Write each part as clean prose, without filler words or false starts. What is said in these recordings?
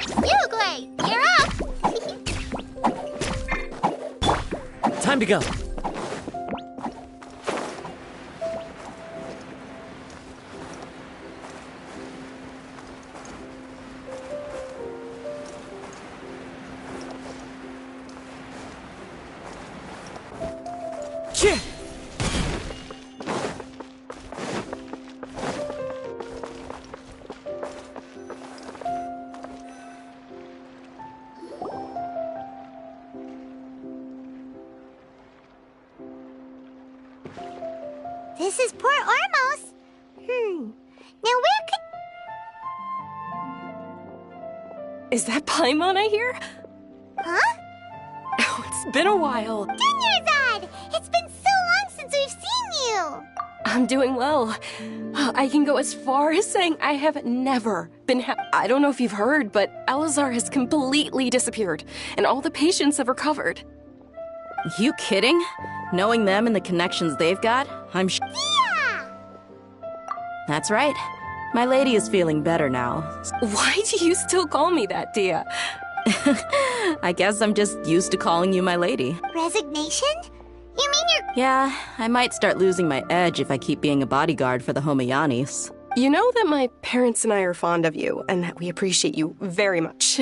Uruguay, you're up! Time to go. Cheer! This is Port Ormos. Now where could... Is that Paimon I hear? Huh? Oh, it's been a while. Dunyarzad! It's been so long since we've seen you! I'm doing well. I can go as far as saying I have never been I don't know if you've heard, but Elazar has completely disappeared, and all the patients have recovered. You kidding? Knowing them and the connections they've got, I'm Yeah! That's right. My lady is feeling better now. Why do you still call me that, Dia? I guess I'm just used to calling you my lady. Resignation? You mean you're... Yeah, I might start losing my edge if I keep being a bodyguard for the Homayanis. You know that my parents and I are fond of you, and that we appreciate you very much.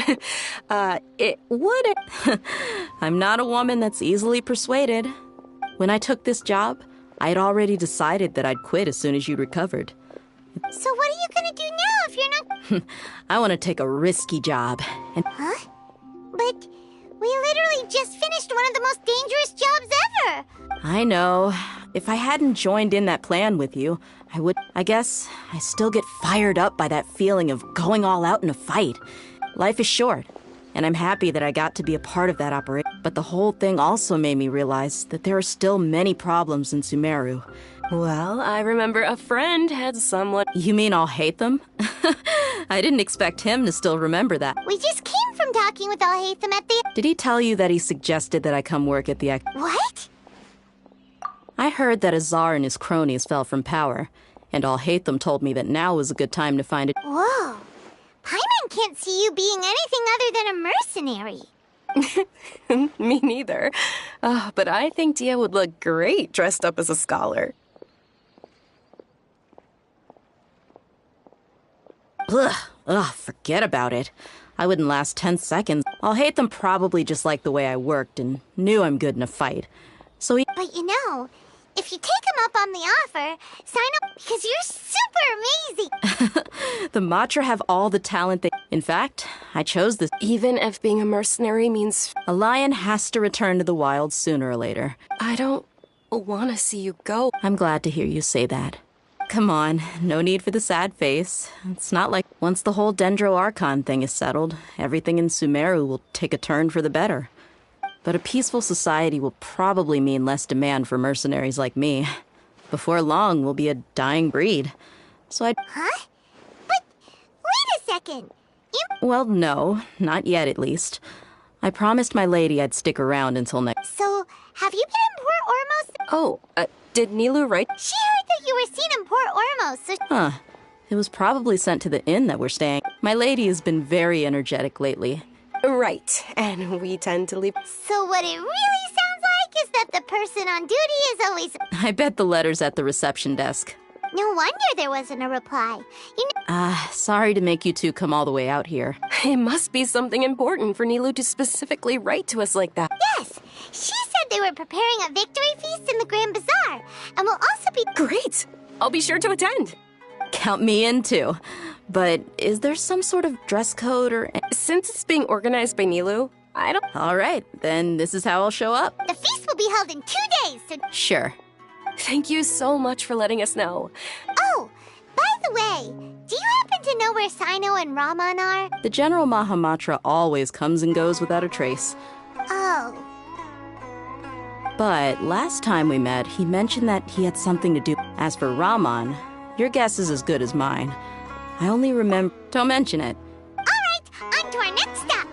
It would... I'm not a woman that's easily persuaded. When I took this job, I had already decided that I'd quit as soon as you recovered. So what are you gonna do now if you're not... I want to take a risky job. And Huh? But we literally just finished one of the most dangerous jobs ever! I know. If I hadn't joined in that plan with you, I would... I guess I still get fired up by that feeling of going all out in a fight. Life is short, and I'm happy that I got to be a part of that operation. But the whole thing also made me realize that there are still many problems in Sumeru. Well, I remember a friend had someone... You mean I'll hate them? I didn't expect him to still remember that. We just came from talking with Alhaitham at the... Did he tell you that he suggested that I come work at the... What? I heard that Azar and his cronies fell from power, and Alhaitham told me that now was a good time to find it. Whoa. Paimon can't see you being anything other than a mercenary. Me neither. But I think Dia would look great dressed up as a scholar. Ugh, forget about it. I wouldn't last 10 seconds. Alhaitham probably just liked the way I worked and knew I'm good in a fight. So he... But you know, if you take him up on the offer, sign up because you're super amazing. The Matra have all the talent they... In fact, I chose this. Even if being a mercenary means... A lion has to return to the wild sooner or later. I don't want to see you go. I'm glad to hear you say that. Come on, no need for the sad face. It's not like once the whole Dendro Archon thing is settled, everything in Sumeru will take a turn for the better. But a peaceful society will probably mean less demand for mercenaries like me. Before long, we'll be a dying breed. So I'd... Huh? But wait a second. Well, no, not yet at least. I promised my lady I'd stick around until next... So, have you been in Port Ormos? Oh, did Nilu write? She heard that you were seen in Port Ormos, so... Huh. It was probably sent to the inn that we're staying. My lady has been very energetic lately. Right, and we tend to leave... So what it really sounds like is that the person on duty is always... I bet the letter's at the reception desk. No wonder there wasn't a reply. You know... Sorry to make you two come all the way out here. It must be something important for Nilu to specifically write to us like that. Yes! She said they were preparing a victory feast in the Grand Bazaar, and will also be... Great! I'll be sure to attend. Count me in, too. But is there some sort of dress code or... Since it's being organized by Nilu, I don't... All right, then this is how I'll show up. The feast will will be held in 2 days, so... Sure. Thank you so much for letting us know. Oh, by the way, do you happen to know where Sino and Raman are? The General Mahamatra always comes and goes without a trace. Oh. But last time we met, he mentioned that he had something to do. As for Raman, your guess is as good as mine. I only remember... Don't mention it. All right, on to our next stop.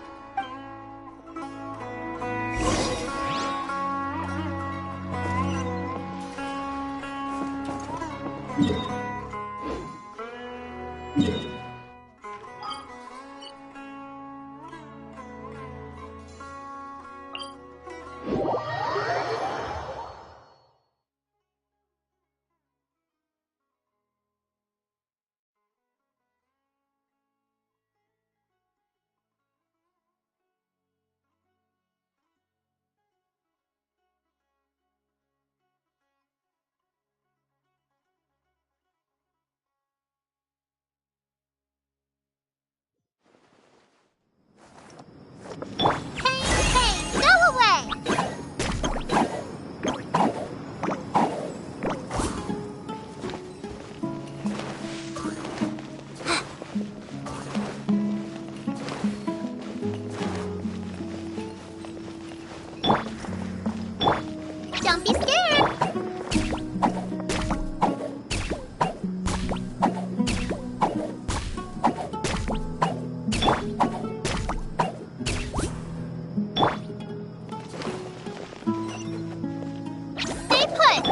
Hey, go away! Don't be scared! Stay put!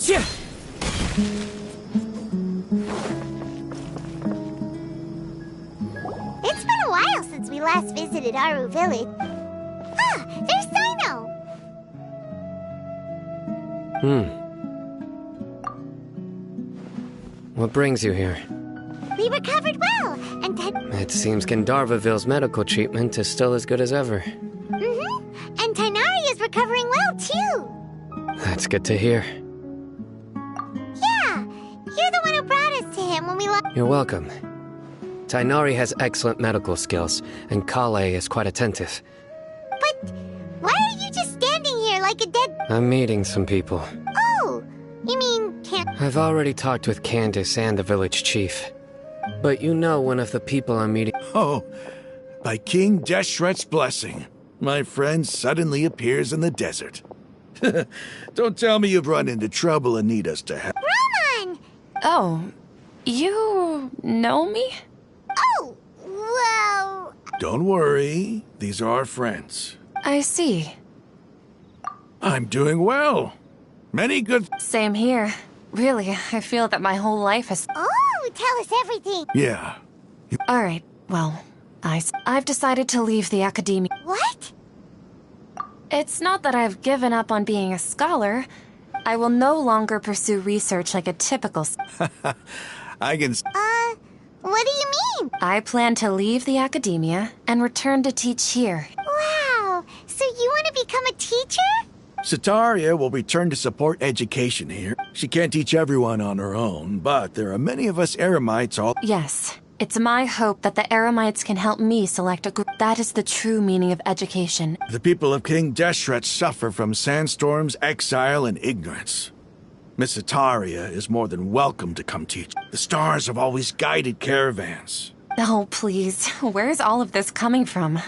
Yeah. It's been a while since we last visited Aru village. Ah, there's Sino! What brings you here? We recovered well, and It seems Gandharvaville's medical treatment is still as good as ever. And Tainari is recovering well, too! That's good to hear. Yeah, you're the one who brought us to him when we You're welcome. Tainari has excellent medical skills, and Kale is quite attentive. But why are you just standing here like a dead... I'm meeting some people. Oh, you mean can't... I've already talked with Candace and the village chief. But you know one of the people I'm meeting... Oh, by King Deshret's blessing, my friend suddenly appears in the desert. Don't tell me you've run into trouble and need us to help. Raman! Oh, you know me? Oh, well... Don't worry, these are our friends. I see. I'm doing well. Many good... Same here. Really, I feel that my whole life has... Oh, tell us everything. Yeah. Alright, well, I've decided to leave the academia. What? It's not that I've given up on being a scholar. I will no longer pursue research like a typical... I can... What do you mean? I plan to leave the academia and return to teach here. Wow, so you want to become a teacher? Sitaria will return to support education here. She can't teach everyone on her own, but there are many of us Eremites all... Yes, it's my hope that the Eremites can help me select a group. That is the true meaning of education. The people of King Deshret suffer from sandstorms, exile, and ignorance. Miss Sitaria is more than welcome to come teach. The stars have always guided caravans. Oh, please. Where's all of this coming from?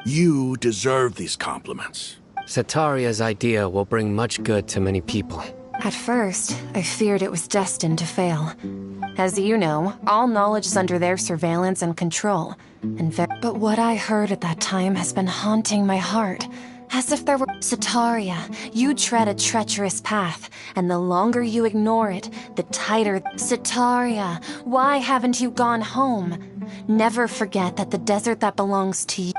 You deserve these compliments. Sataria's idea will bring much good to many people. At first, I feared it was destined to fail. As you know, all knowledge is under their surveillance and control. But what I heard at that time has been haunting my heart. As if there were... Sitaria, you tread a treacherous path, and the longer you ignore it, the tighter... Sitaria, why haven't you gone home? Never forget that the desert that belongs to you...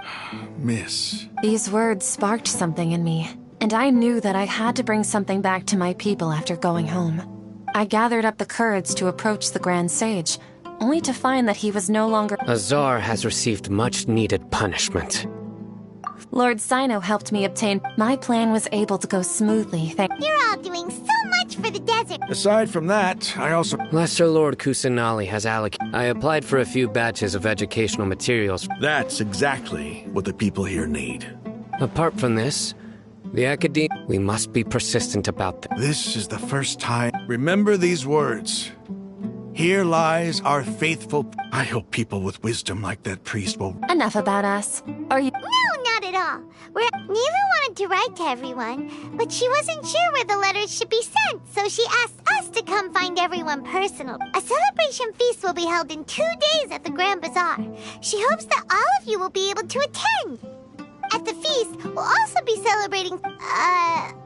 Miss... These words sparked something in me, and I knew that I had to bring something back to my people after going home. I gathered up the courage to approach the Grand Sage, only to find that he was no longer. Azar has received much-needed punishment. Lord Sino helped me obtain. My plan was able to go smoothly, You're all doing so much for the desert. Aside from that, I also... Lesser Lord Kusanali has allocated. I applied for a few batches of educational materials. That's exactly what the people here need. Apart from this, the Academy... We must be persistent about this. This is the first time... Remember these words. Here lies our faithful... I hope people with wisdom like that priest will... Enough about us. Are you? No, not at all. Neva wanted to write to everyone, but she wasn't sure where the letters should be sent, so she asked us to come find everyone personally. A celebration feast will be held in 2 days at the Grand Bazaar. She hopes that all of you will be able to attend. At the feast, we'll also be celebrating,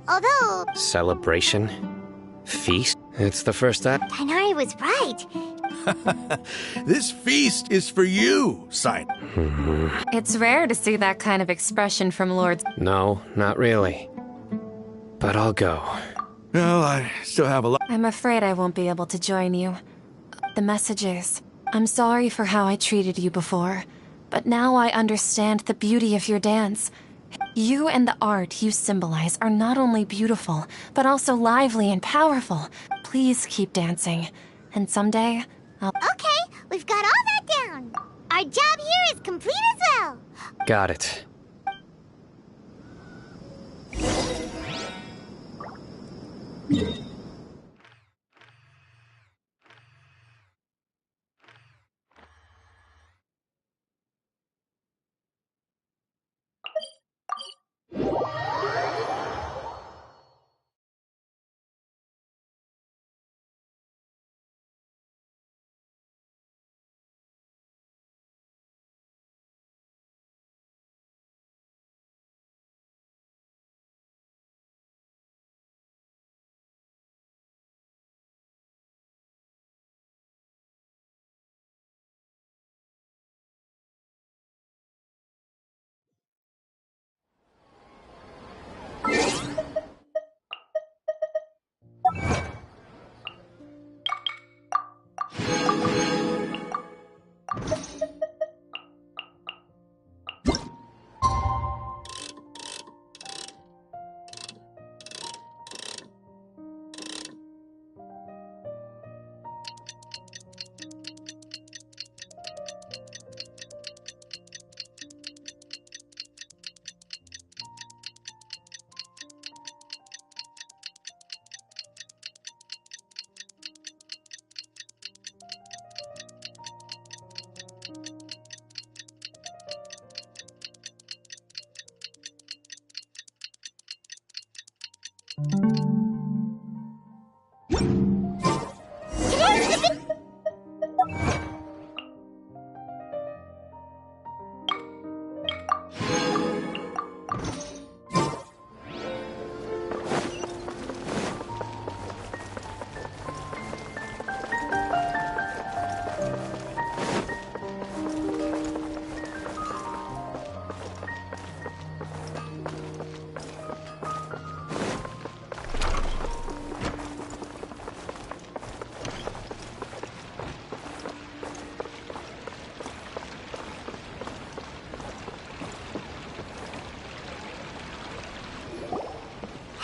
although... Celebration? Feast? It's the first act. Tainari was right. This feast is for you, Sino. It's rare to see that kind of expression from Lords. No, not really. But I'll go. Well, I still have a lot... I'm afraid I won't be able to join you. The messages. I'm sorry for how I treated you before, but now I understand the beauty of your dance. You and the art you symbolize are not only beautiful, but also lively and powerful. Please keep dancing, and someday, I'll... Okay, we've got all that down. Our job here is complete as well. Got it.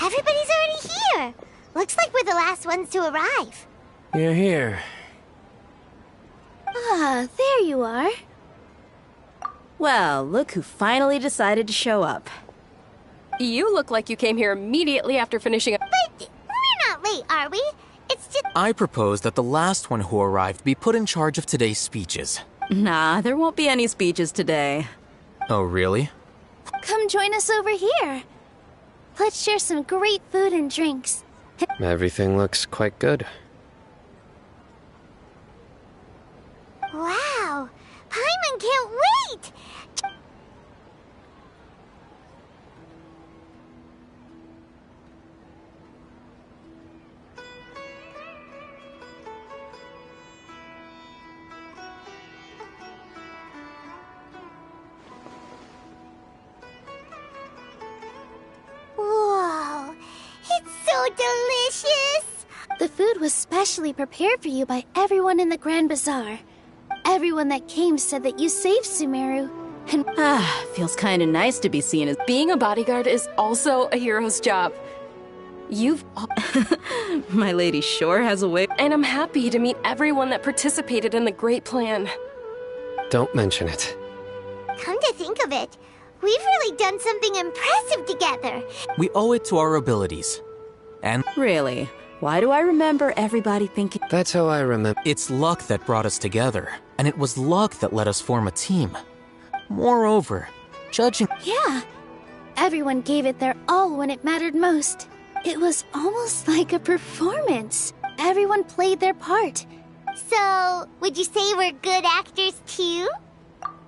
Everybody's already here. Looks like we're the last ones to arrive. You're here. Ah, there you are. Well, look who finally decided to show up. You look like you came here immediately after finishing up. But we're not late, are we? It's just... I propose that the last one who arrived be put in charge of today's speeches. Nah, there won't be any speeches today. Oh, really? Come join us over here. Let's share some great food and drinks. Everything looks quite good. Wow! Paimon can't wait! Whoa! It's so delicious! The food was specially prepared for you by everyone in the Grand Bazaar. Everyone that came said that you saved Sumeru. And Feels kinda nice to be seen as. Being a bodyguard is also a hero's job. My lady sure has a way. And I'm happy to meet everyone that participated in the great plan. Don't mention it. Come to think of it, we've really done something impressive together. We owe it to our abilities. And Really? Why do I remember everybody thinking. That's how I remember. it's luck that brought us together, and it was luck that let us form a team. Moreover, judging. yeah, everyone gave it their all when it mattered most. It was almost like a performance. Everyone played their part. So, would you say we're good actors too?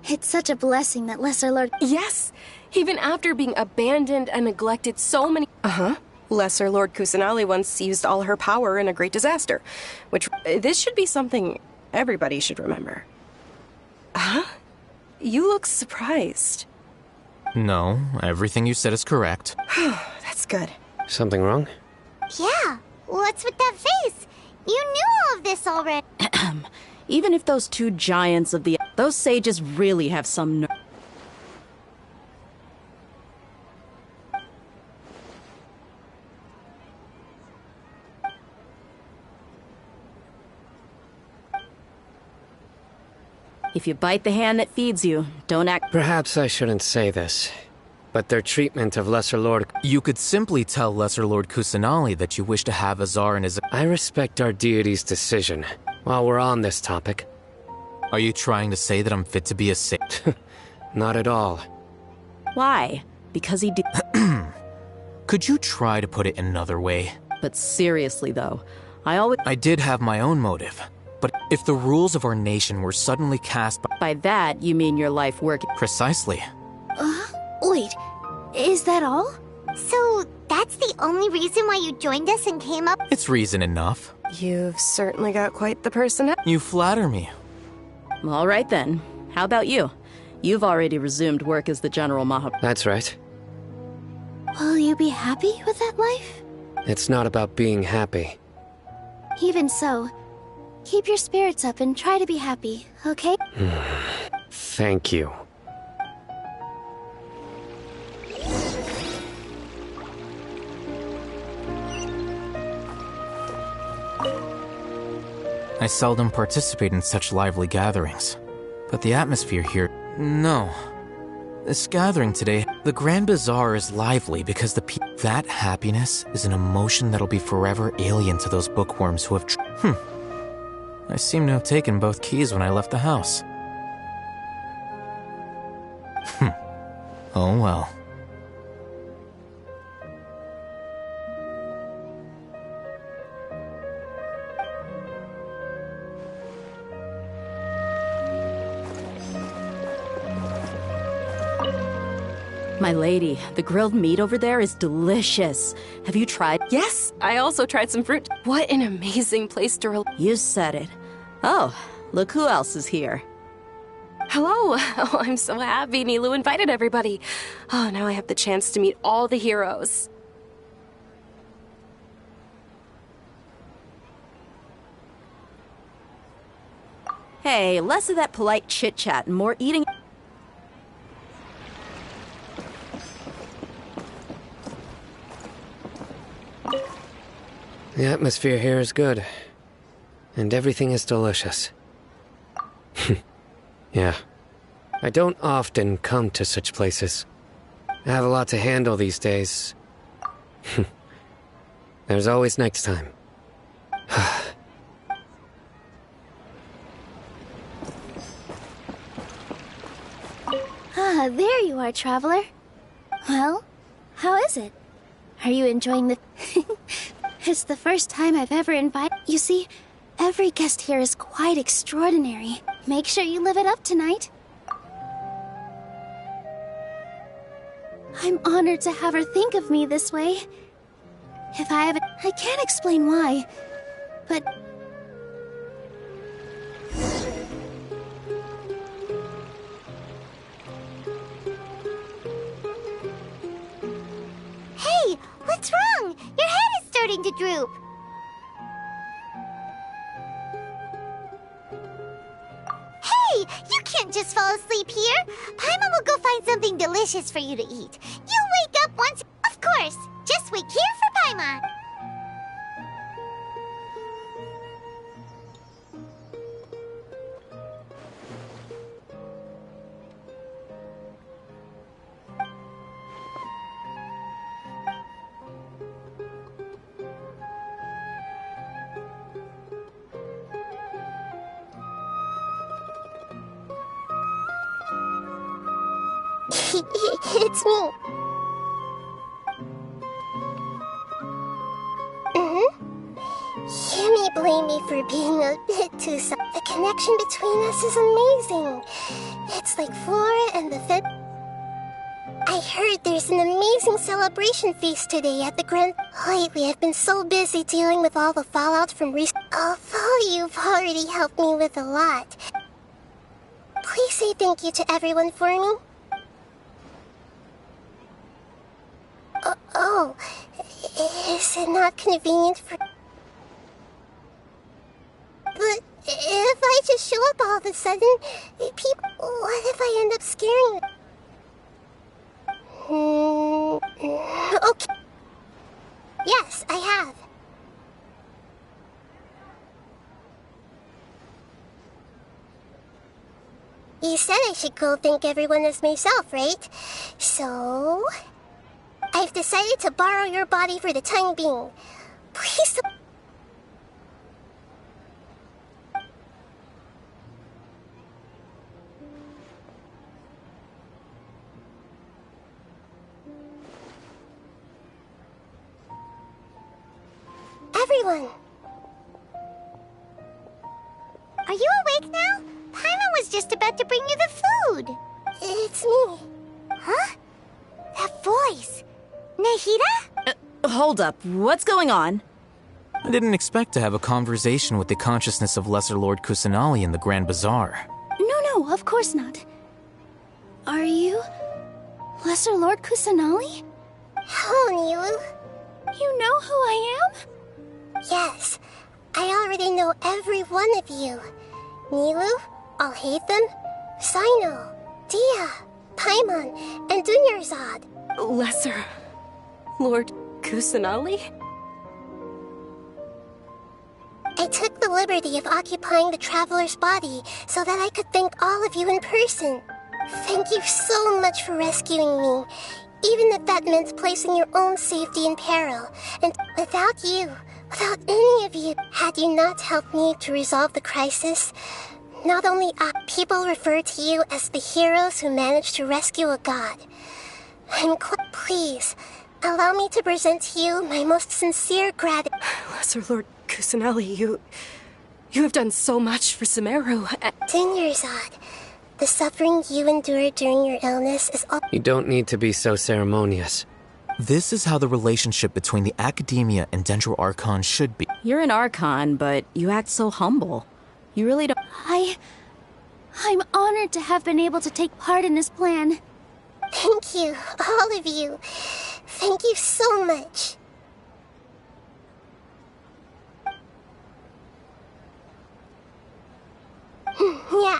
It's such a blessing that Lesser Lord. Yes, even after being abandoned and neglected so many. Lesser Lord Kusanali once used all her power in a great disaster, which this should be something everybody should remember. You look surprised. No, everything you said is correct. That's good. Something wrong? Yeah, what's with that face? You knew all of this already. Even if those two giants of the. Those sages really have some nerve. If you bite the hand that feeds you, don't act. Perhaps I shouldn't say this, but their treatment of Lesser Lord. You could simply tell Lesser Lord Kusanali that you wish to have Azar and his. I respect our deity's decision. While we're on this topic. Are you trying to say that I'm fit to be a sage? Not at all. Why? Because he did. Could you try to put it another way? But seriously, though, I did have my own motive. But if the rules of our nation were suddenly cast by that, you mean your life work. Precisely. Wait, is that all? So, that's the only reason why you joined us and came up? It's reason enough. You've certainly got quite the personality. You flatter me. All right then. How about you? You've already resumed work as the General That's right. Will you be happy with that life? It's not about being happy. Even so, keep your spirits up and try to be happy, okay? Thank you. I seldom participate in such lively gatherings. But the atmosphere here... No. This gathering today, the Grand Bazaar is lively because that happiness is an emotion that'll be forever alien to those bookworms who have... I seem to have taken both keys when I left the house. Oh well. My lady, the grilled meat over there is delicious. Have you tried? Yes, I also tried some fruit. What an amazing place to You said it. Oh, look who else is here. Hello! Oh, I'm so happy Nilu invited everybody. Oh, now I have the chance to meet all the heroes. Hey, less of that polite chit-chat and more eating. The atmosphere here is good. And everything is delicious. Yeah. I don't often come to such places. I have a lot to handle these days. There's always next time. There you are, traveler. Well, how is it? Are you enjoying the... It's the first time I've ever invited... You see, every guest here is quite extraordinary. Make sure you live it up tonight. I'm honored to have her think of me this way. If I haven't... I can't explain why, but... Hey, what's wrong? Your head is starting to droop. You can't just fall asleep here. Paimon will go find something delicious for you to eat. You wake up once... Of course. Just wait here for Paimon. It's me. You may blame me for being a bit too The connection between us is amazing. It's like Flora and the Fed. I heard there's an amazing celebration feast today at the Grand... Lately, I've been so busy dealing with all the fallout from recent... Although you've already helped me with a lot. Please say thank you to everyone for me. Oh, is it not convenient for... But if I just show up all of a sudden, people... What if I end up scaring them? Okay. Yes, I have. You said I should go thank everyone as myself, right? So... I've decided to borrow your body for the time being. Please... Everyone! Are you awake now? Paimon was just about to bring you the food. It's me. Huh? That voice. Nahida? Hold up. What's going on? I didn't expect to have a conversation with the consciousness of Lesser Lord Kusanali in the Grand Bazaar. No, of course not. Are you... Lesser Lord Kusanali? Hello, Nilu. You know who I am? Yes. I already know every one of you. Nilu, Alhaitham, Sino, Dia, Paimon, and Dunyarzad. Lesser Lord Kusanali? I took the liberty of occupying the traveler's body so that I could thank all of you in person. Thank you so much for rescuing me, even if that meant placing your own safety in peril. And without you, without any of you, had you not helped me to resolve the crisis, not only people refer to you as the heroes who managed to rescue a god. Please, allow me to present to you my most sincere gratitude. Lesser Lord Kusanali, you have done so much for Sumeru. Dunyarzad, the suffering you endured during your illness is all... You don't need to be so ceremonious. This is how the relationship between the Academia and Dendro Archon should be. You're an Archon, but you act so humble. You really don't... I'm honored to have been able to take part in this plan. Thank you, all of you. Thank you so much. Yeah.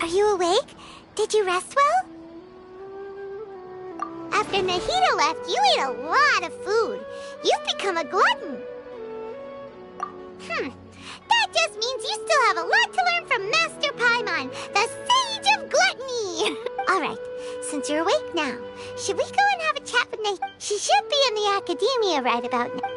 Are you awake? Did you rest well? After Nahida left, you ate a lot of food. You've become a glutton. That just means you still have a lot to learn from Master Paimon, the Sage of Gluttony. All right, since you're awake now, should we go and have a chat with Nahida? She should be in the Academia right about now.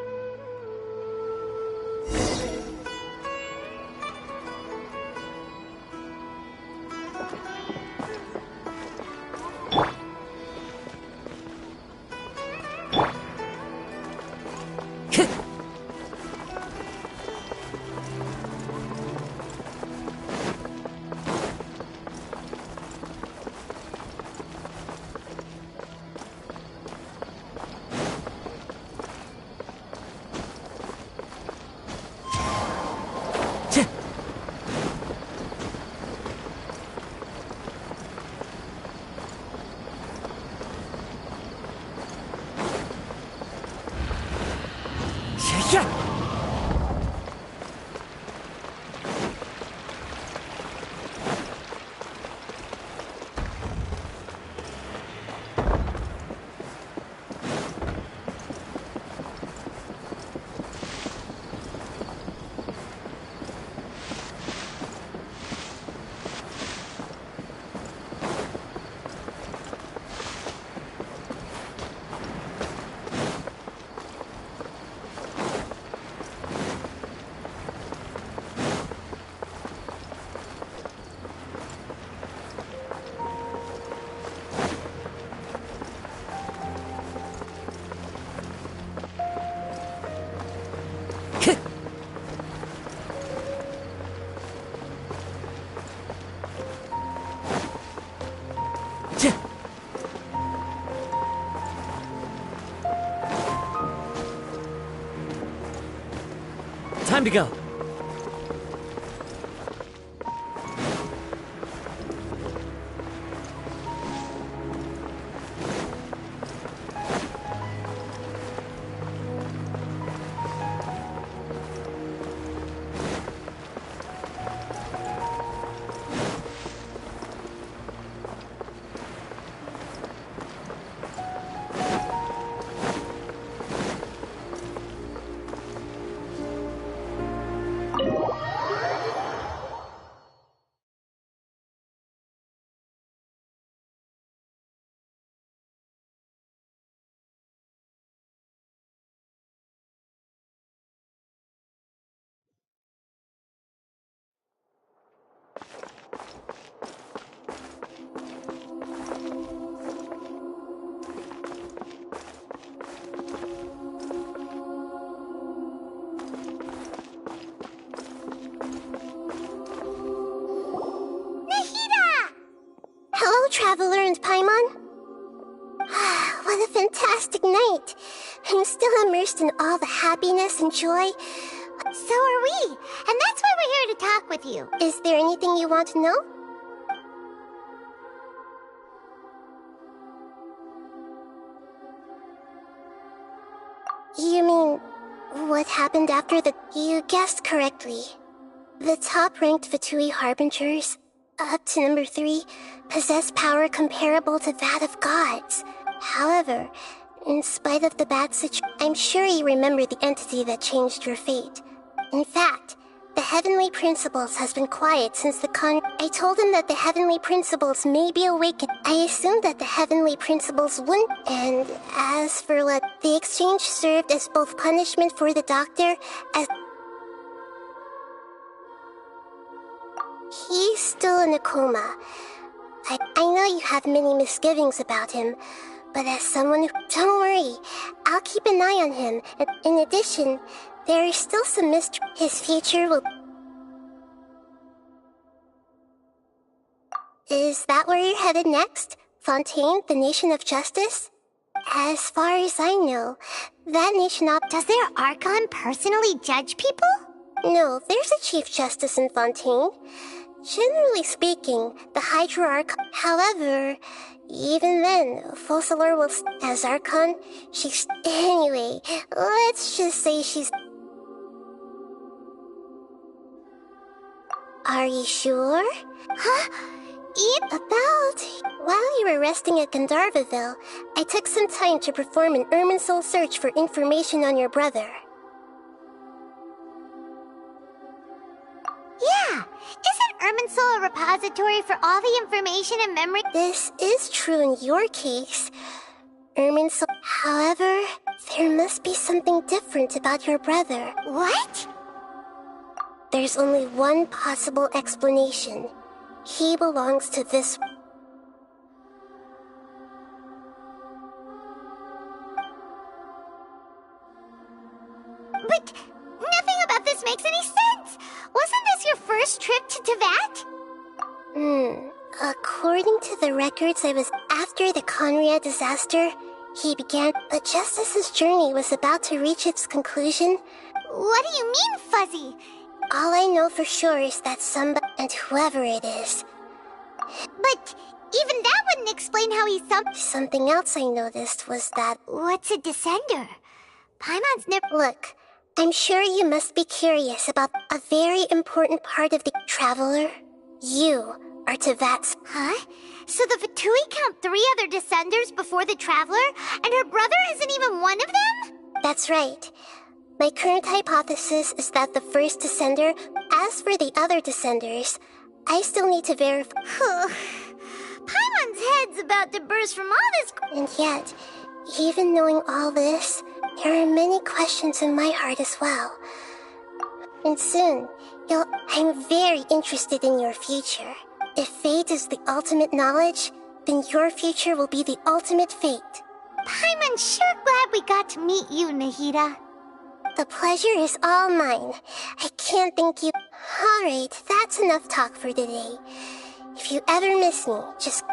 Time to go. Hello, Traveler and Paimon. What a fantastic night. I'm still immersed in all the happiness and joy. So are we, and that's why we're here to talk with you. Is there anything you want to know? You mean, what happened after the... You guessed correctly. The top-ranked Vitui Harbingers, up to number 3, possess power comparable to that of gods. However, in spite of the bad situation, I'm sure you remember the entity that changed your fate. In fact, the Heavenly Principles has been quiet since the I told him that the Heavenly Principles may be awakened. I assumed that the Heavenly Principles wouldn't. And as for what, the exchange served as both punishment for the doctor as... He's still in a coma. I know you have many misgivings about him, but as someone who... Don't worry, I'll keep an eye on him. And in addition, there is still some mystery. His future will... Is that where you're headed next? Fontaine, the Nation of Justice? As far as I know, that nation Does their Archon personally judge people? No, there's a Chief Justice in Fontaine. Generally speaking, the Hydra-Archon... However, even then, Fossilor will... As Archon, she's... Anyway, let's just say she's... Are you sure? Huh? While you were resting at Gandharvaville, I took some time to perform an Irminsul search for information on your brother. Yeah! Isn't Irminsul a repository for all the information and memory? This is true in your case. Irminsul... However, there must be something different about your brother. What? There's only one possible explanation. He belongs to this... But nothing about this makes any sense! Wasn't this your first trip to Teyvat? According to the records, I was... After the Conria disaster, he began... But just as his journey was about to reach its conclusion... What do you mean, Fuzzy? All I know for sure is that somebody, and whoever it is. But even that wouldn't explain how he's Something else I noticed was that... What's a descender? Paimon's never... Look, I'm sure you must be curious about a very important part of the traveler. You are Tevat's... Huh? So the Vitui count 3 other descenders before the traveler, and her brother isn't even one of them? That's right. My current hypothesis is that the first descender, as for the other descenders, I still need to verify. Paimon's head's about to burst from all this... And yet, even knowing all this, there are many questions in my heart as well. And soon, I'm very interested in your future. If fate is the ultimate knowledge, then your future will be the ultimate fate. Paimon's sure glad we got to meet you, Nahida. The pleasure is all mine. I can't thank you. Alright, that's enough talk for today. If you ever miss me, just